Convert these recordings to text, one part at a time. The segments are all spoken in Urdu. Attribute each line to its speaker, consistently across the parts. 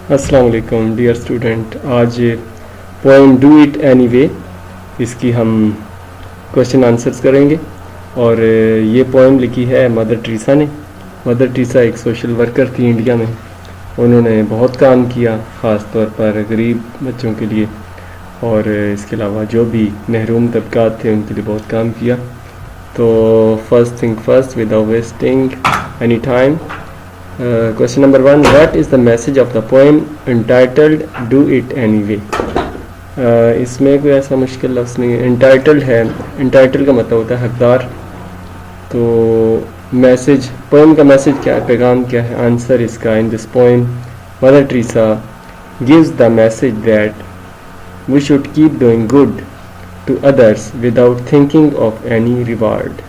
Speaker 1: السلام علیکم ڈیئر اسٹوڈنٹ. آج poem do it anyway اس کی ہم کوشچن آنسرز کریں گے. اور یہ پوئم لکھی ہے مدر ٹریسا نے. مدر ٹریسا ایک سوشل ورکر تھی انڈیا میں. انہوں نے بہت کام کیا خاص طور پر غریب بچوں کے لیے، اور اس کے علاوہ جو بھی محروم طبقات تھے ان کے لیے بہت کام کیا. تو first thing first without wasting any time, question number 1، what is the message of the poem entitled do it anyway. اس میں کوئی ایسا مشکل لفظ نہیں ہے. انٹائٹلڈ ہے، انٹائٹل کا مطلب ہوتا ہے حقدار. تو میسج، پوئم کا میسج کیا ہے، پیغام کیا ہے؟ آنسر اس کا، in this poem Mother Teresa gives the message that we should keep doing good to others without thinking of any reward.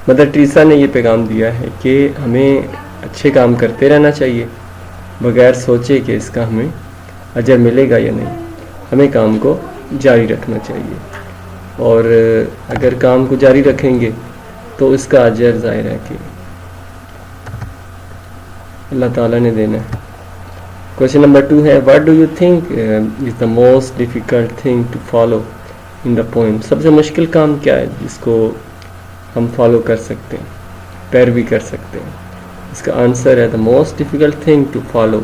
Speaker 1: Mother Teresa نے یہ پیغام دیا ہے کہ ہمیں اچھے کام کرتے رہنا چاہیے بغیر سوچے کہ اس کا ہمیں اجر ملے گا یا نہیں. ہمیں کام کو جاری رکھنا چاہیے، اور اگر کام کو جاری رکھیں گے تو اس کا اجر ظاہر ہے کہ اللہ تعالیٰ نے دینا ہے. کوشچن نمبر 2 ہے، what do you think is the most difficult thing to follow in the poem. سب سے مشکل کام کیا ہے جس کو ہم فالو کر سکتے ہیں، پیروی کر سکتے ہیں؟ اس کا آنسر ہے the most difficult thing to follow.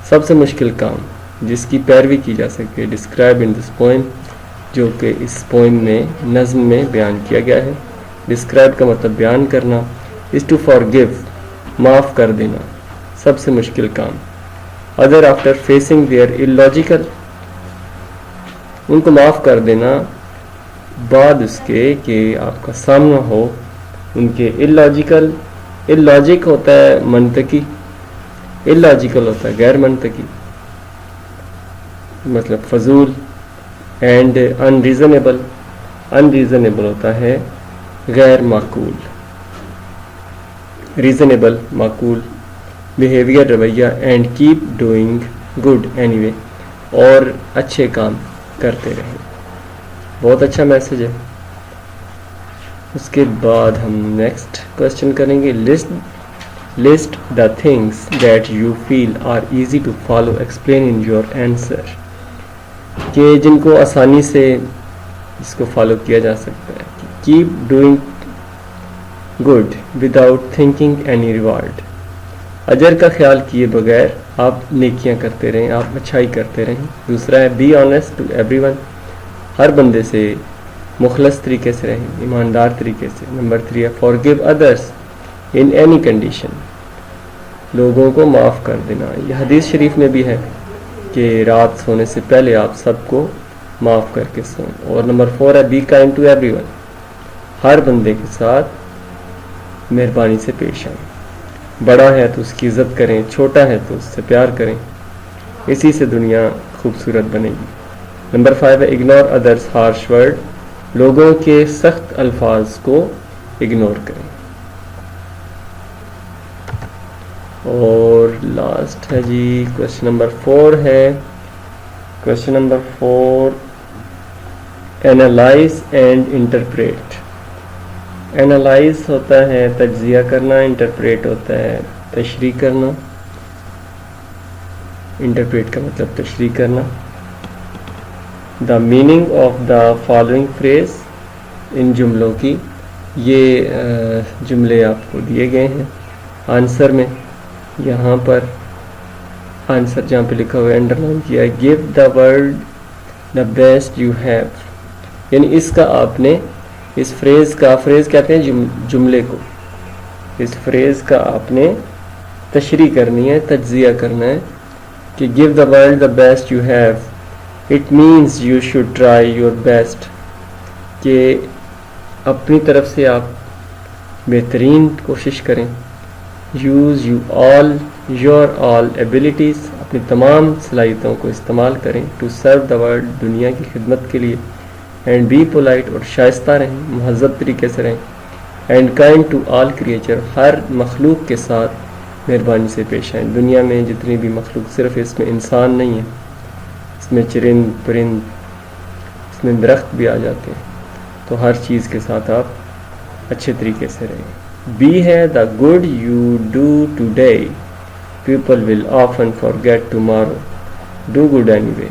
Speaker 1: سب سے مشکل کام جس کی پیروی کی جا سکے، ڈسکرائب ان دس پوئم، جو کہ اس پوئم میں نظم میں بیان کیا گیا ہے. ڈسکرائب کا مطلب بیان کرنا. از ٹو فارگیو، معاف کر دینا، سب سے مشکل کام. Other after facing their illogical، ان کو معاف کر دینا بعد اس کے کہ آپ کا سامنا ہو ان کے illogical. illogic ہوتا ہے منطقی، illogical ہوتا ہے غیر منطقی، مطلب فضول. اینڈ unreasonable، unreasonable ہوتا ہے غیر معقول. ریزنیبل معقول بیہیویئر رویہ. And keep doing good any way, اور اچھے کام کرتے رہیں. بہت اچھا میسج ہے. اس کے بعد ہم نیکسٹ کوشچن کریں گے، list the things that you feel are easy to follow, explain in your answer. کہ جن کو آسانی سے اس کو فالو کیا جا سکتا ہے. Keep doing good without thinking any reward, اجر کا خیال کیے بغیر آپ نیکیاں کرتے رہیں، آپ اچھائی کرتے رہیں. دوسرا ہے be honest to everyone, ہر بندے سے مخلص طریقے سے رہیں، ایماندار طریقے سے. نمبر 3 ہے forgive others in any condition, لوگوں کو معاف کر دینا. یہ حدیث شریف میں بھی ہے کہ رات سونے سے پہلے آپ سب کو معاف کر کے سوئیں. اور نمبر 4 ہے be kind to everyone, ہر بندے کے ساتھ مہربانی سے پیش آئیں. بڑا ہے تو اس کی عزت کریں، چھوٹا ہے تو اس سے پیار کریں، اسی سے دنیا خوبصورت بنے گی. نمبر 5 ہے اگنور ادرس ہارش ورڈ، لوگوں کے سخت الفاظ کو اگنور کریں. اور لاسٹ ہے جی کوشچن نمبر 4 ہے. Question number 4، analyse and interpret. Analyse ہوتا ہے تجزیہ کرنا، انٹرپریٹ ہوتا ہے تشریح کرنا. انٹرپریٹ کا مطلب تشریح کرنا. The meaning of the following phrase, ان جملوں کی، یہ جملے آپ کو دیے گئے ہیں آنسر میں. یہاں پر آنسر جہاں پہ لکھا ہوا ہے انڈر لائن کیا ہے، give the world the best you have. یعنی اس کا آپ نے، اس فریز کا، فریز کہتے ہیں جملے کو، اس فریز کا آپ نے تشریح کرنی ہے، تجزیہ کرنا ہے. کہ give the world the best you have, it means you should try your best, کہ اپنی طرف سے آپ بہترین کوشش کریں. یوز یور آل ایبلٹیز، اپنی تمام صلاحیتوں کو استعمال کریں. ٹو سرو دا ورلڈ، دنیا کی خدمت کے لیے. اینڈ بی پولائٹ، اور شائستہ رہیں، مہذب طریقے سے رہیں. And kind to all creature, ہر مخلوق کے ساتھ مہربانی سے پیش آئیں. دنیا میں جتنی بھی مخلوق، صرف اس میں انسان نہیں ہے، اس میں چرند پرند، اس میں درخت بھی آ جاتے ہیں. تو ہر چیز کے ساتھ آپ اچھے طریقے سے رہیں. بی ہے the good you do today, people will often forget tomorrow. Do good anyway.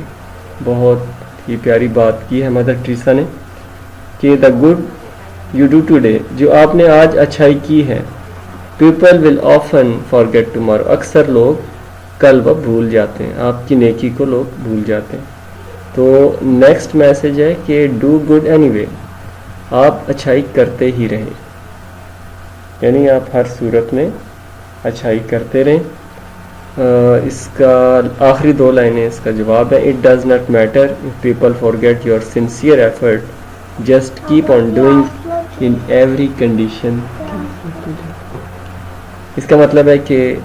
Speaker 1: بہت ہی پیاری بات کی ہے مدر ٹریسا نے کہ the good you do today, جو آپ نے آج اچھائی کی ہے, people will often forget tomorrow, اکثر لوگ کل وہ بھول جاتے ہیں, آپ کی نیکی کو لوگ بھول جاتے ہیں. تو نیکسٹ میسج ہے کہ ڈو گڈ اینی وے, آپ اچھائی کرتے ہی رہیں, یعنی آپ ہر صورت میں اچھائی کرتے رہیں. اس کا آخری 2 لائنیں اس کا جواب ہے. It does not matter if people forget your sincere effort, just keep on doing in every condition. اس کا مطلب ہے کہ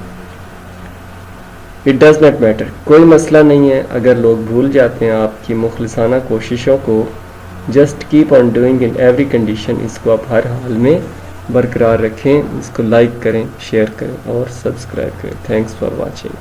Speaker 1: اٹ ڈز ناٹ میٹر, کوئی مسئلہ نہیں ہے اگر لوگ بھول جاتے ہیں آپ کی مخلصانہ کوششوں کو. Just keep on doing in every condition, اس کو آپ ہر حال میں برقرار رکھیں. اس کو لائک کریں, شیئر کریں اور سبسکرائب کریں. Thanks for watching.